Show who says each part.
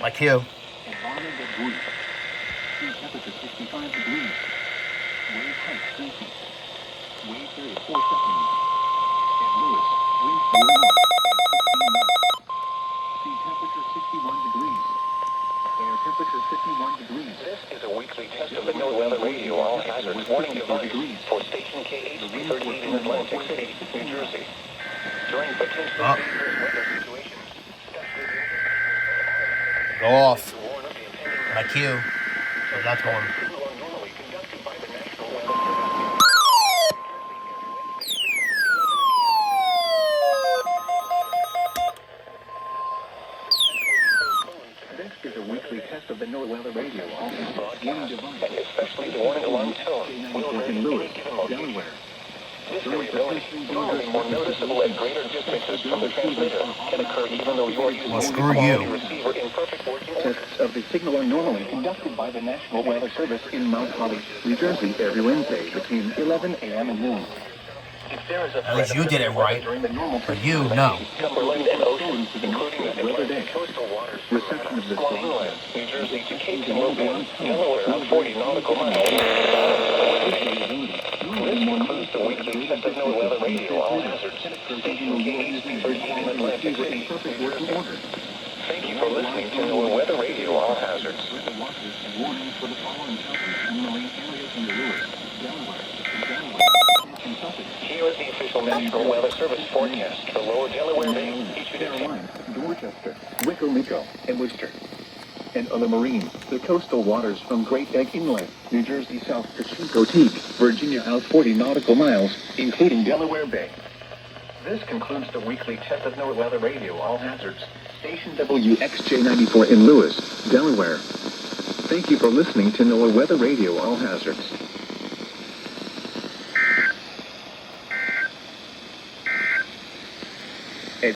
Speaker 1: Like you.
Speaker 2: Environment at Bruce. Sea temperature 65 degrees. Wave height 3 feet. Wave 34 seconds. At Lewis, winds due north at 15 knots. Sea temperature 61 degrees. Air temperature 51 degrees.
Speaker 3: This is a weekly test of the NOAA Radio All Hazards Warning Device for station KHB38 in Atlantic City, New Jersey. During potentially dangerous weather situations,
Speaker 1: Go off. Like you. Where's that going?
Speaker 3: normally conducted by the National Weather Service.
Speaker 2: This is a weekly test of the NOAA Radio All Hazards Warning Device.
Speaker 3: And especially the warning alarm tone will vary
Speaker 2: in Lewis,
Speaker 3: any given location.
Speaker 2: Delaware.
Speaker 3: This variability, normally more noticeable at greater distances from the transmitter, can occur even though you are using a
Speaker 1: screw
Speaker 3: quality
Speaker 1: you.
Speaker 3: receiver in perfect working order.
Speaker 2: Tests of the signal are normally conducted by the National Weather Service in Mount Holly, New Jersey, every Wednesday between 11 a.m. and noon.
Speaker 3: If there is a
Speaker 1: At least you did it right.
Speaker 2: During the normal
Speaker 1: For you, no.
Speaker 3: Cumberland and Ocean, including the Atlantic coastal waters from
Speaker 2: reception of this
Speaker 3: Long Island, New Jersey to Cape Canaveral, Delaware, and 40 nautical miles. This concludes the weekly test of NOAA Radio All Hazards, station KHB38 in Atlantic City, New Jersey. Thank you for listening to NOAA Radio All Hazards.
Speaker 2: Warnings for the following counties and marine areas in Lewis, Delaware, Kentucky,
Speaker 3: Here is the official National Weather Service forecast for Lower Delaware Bay, each and every
Speaker 2: Carolina, Dorchester, Wicomico, and Worcester. And on the marine, the coastal waters from Great Egg Inlet, New Jersey south to Chesapeake, Virginia out 40 nautical miles, including Delaware Bay. This concludes the weekly test of NOAA Radio All Hazards. Station WXJ94 in Lewis, Delaware. Thank you for listening to NOAA Radio All Hazards.